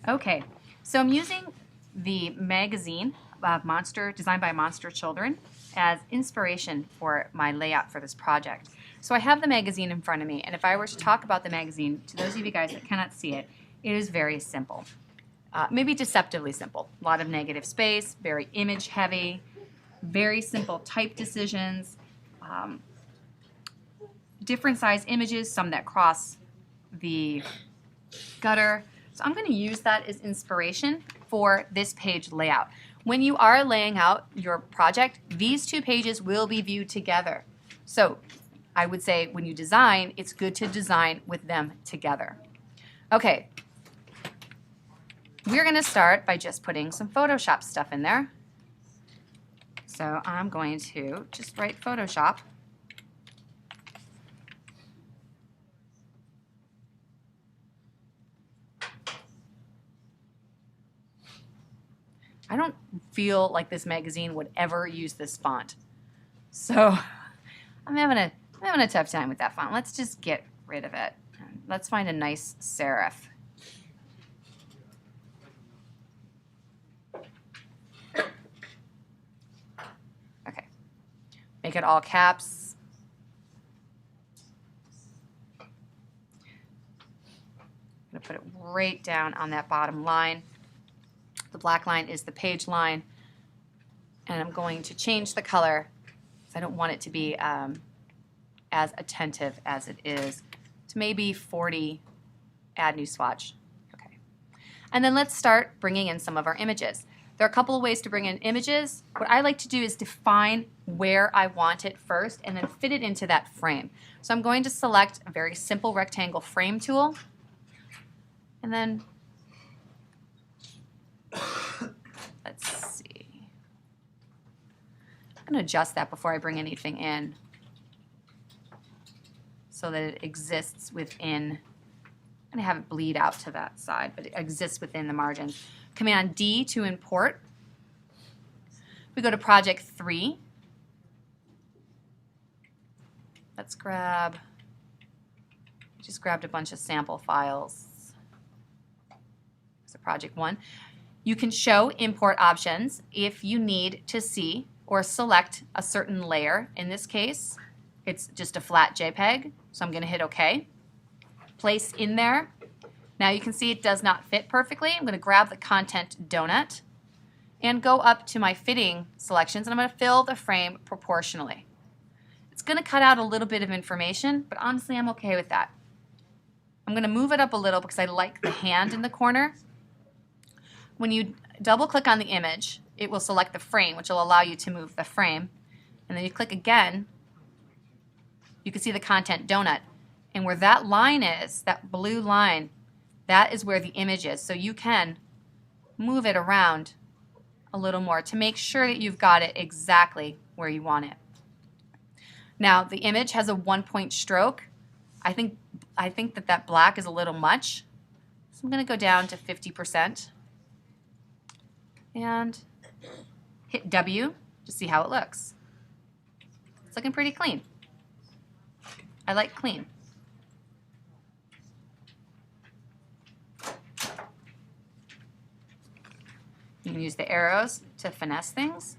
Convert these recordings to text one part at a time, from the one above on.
Okay, so I'm using the magazine designed by Monster Children as inspiration for my layout for this project. So I have the magazine in front of me, and if I were to talk about the magazine, to those of you guys that cannot see it, it is very simple. Maybe deceptively simple. A lot of negative space, very image heavy, very simple type decisions, different size images, some that cross the gutter. So I'm going to use that as inspiration for this page layout. When you are laying out your project, these two pages will be viewed together. So I would say when you design, it's good to design with them together. Okay, we're going to start by just putting some Photoshop stuff in there. So I'm going to just write Photoshop. I don't feel like this magazine would ever use this font. So I'm having a tough time with that font. Let's just get rid of it. Let's find a nice serif. Okay. Make it all caps. I'm going to put it right down on that bottom line. The black line is the page line, and I'm going to change the color because I don't want it to be as attentive as it is to maybe 40, add new swatch. Okay. And then let's start bringing in some of our images. There are a couple of ways to bring in images. What I like to do is define where I want it first and then fit it into that frame. So I'm going to select a very simple rectangle frame tool, and then let's see. I'm going to adjust that before I bring anything in so that it exists within. I'm going to have it bleed out to that side, but it exists within the margins. Command D to import. We go to Project 3. Let's grab, just grabbed a bunch of sample files. So Project 1. You can show import options if you need to see or select a certain layer. In this case, it's just a flat JPEG, so I'm going to hit OK. Place in there. Now you can see it does not fit perfectly. I'm going to grab the content donut and go up to my fitting selections, and I'm going to fill the frame proportionally. It's going to cut out a little bit of information, but honestly I'm okay with that. I'm going to move it up a little because I like the hand in the corner. When you double click on the image, it will select the frame, which will allow you to move the frame. And then you click again, you can see the content donut. And where that line is, that blue line, that is where the image is. So you can move it around a little more to make sure that you've got it exactly where you want it. Now the image has a 1-point stroke. I think that black is a little much. So I'm going to go down to 50%. And hit W to see how it looks. It's looking pretty clean. I like clean. You can use the arrows to finesse things.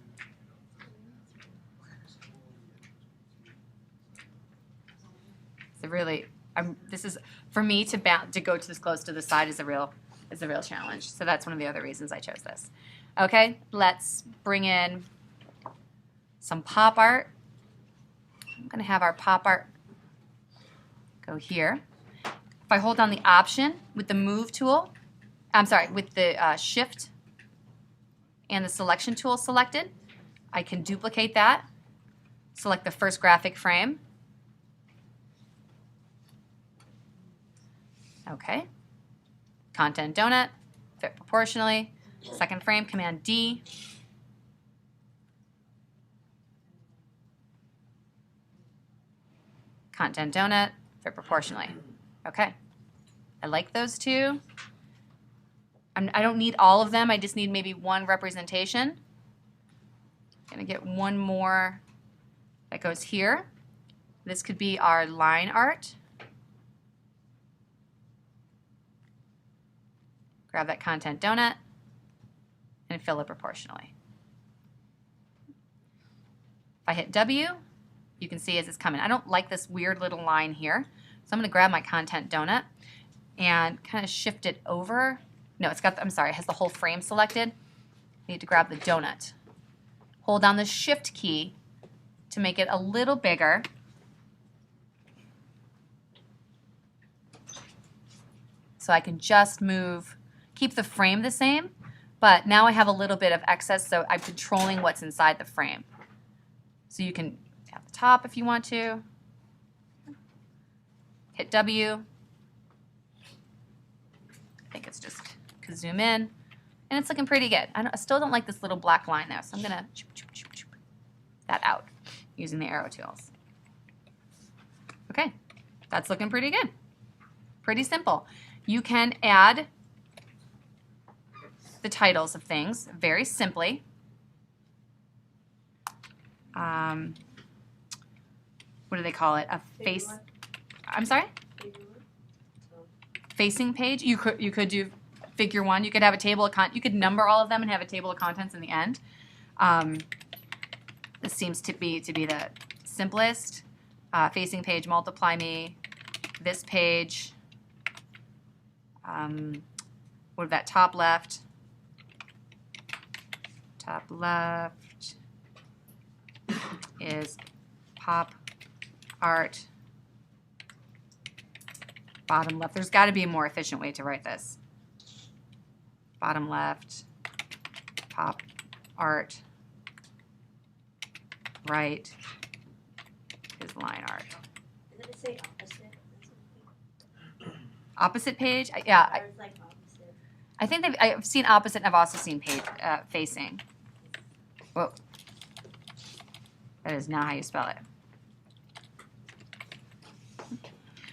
It's really, this is for me to go to this close to the side is a real challenge. So that's one of the other reasons I chose this. Okay, let's bring in some pop art. I'm going to have our pop art go here. If I hold down the Option with the Move tool, with the Shift and the Selection tool selected, I can duplicate that, select the first graphic frame. Okay, content donut, fit proportionally. Second frame, Command D. Content donut, fit proportionally. Okay, I like those two. I don't need all of them, I just need maybe one representation. I'm going to get one more that goes here. This could be our line art. grab that content donut, and fill it proportionally. If I hit W, you can see as it's coming. I don't like this weird little line here, so I'm going to grab my content donut and kind of shift it over. No, it's got, I'm sorry, it has the whole frame selected. I need to grab the donut. Hold down the Shift key to make it a little bigger. So I can just move, keep the frame the same, but now I have a little bit of excess, so I'm controlling what's inside the frame. So you can at the top if you want to. Hit W. I think it's just zoom in, and it's looking pretty good. I still don't like this little black line there, so I'm gonna choop that out using the arrow tools. Okay, that's looking pretty good. Pretty simple. You can add the titles of things very simply. What do they call it? A face. I'm sorry? Facing page. You could do figure one. You could have a table of you could number all of them and have a table of contents in the end. This seems to be the simplest. Facing page, multiply me. This page. What about top left? Top left is pop art. Bottom left. There's got to be a more efficient way to write this. Bottom left, pop art. Right is line art. Did it say opposite? Opposite page? Yeah. I think I've seen opposite and I've also seen page facing. Whoa. That is not how you spell it.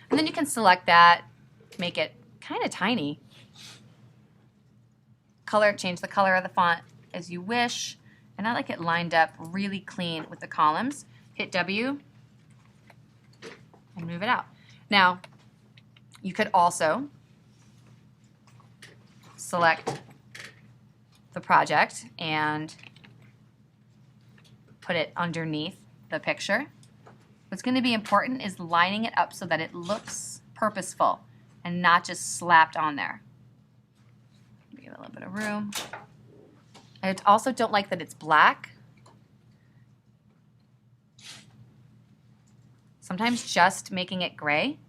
And then you can select that, make it kind of tiny. Color, change the color of the font as you wish. And I like it lined up really clean with the columns. Hit W and move it out. Now, you could also select the project and put it underneath the picture. What's going to be important is lining it up so that it looks purposeful and not just slapped on there. Give it a little bit of room. I also don't like that it's black. Sometimes just making it gray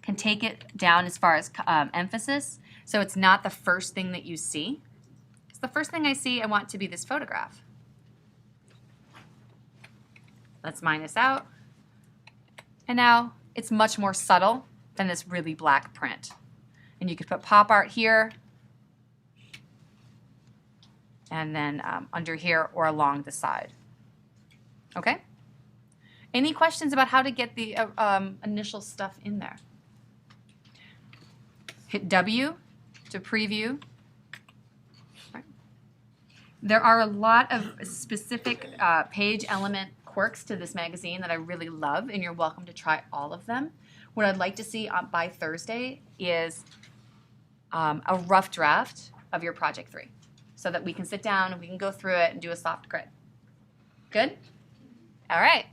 can take it down as far as emphasis, so it's not the first thing that you see. It's the first thing I see, I want to be this photograph. Let's minus out. And now it's much more subtle than this really black print. And you could put pop art here, and then under here or along the side. Okay? Any questions about how to get the initial stuff in there? Hit W to preview. Right. There are a lot of specific page element quirks to this magazine that I really love, and you're welcome to try all of them. What I'd like to see by Thursday is a rough draft of your Project 3 so that we can sit down and we can go through it and do a soft grid. Good? All right.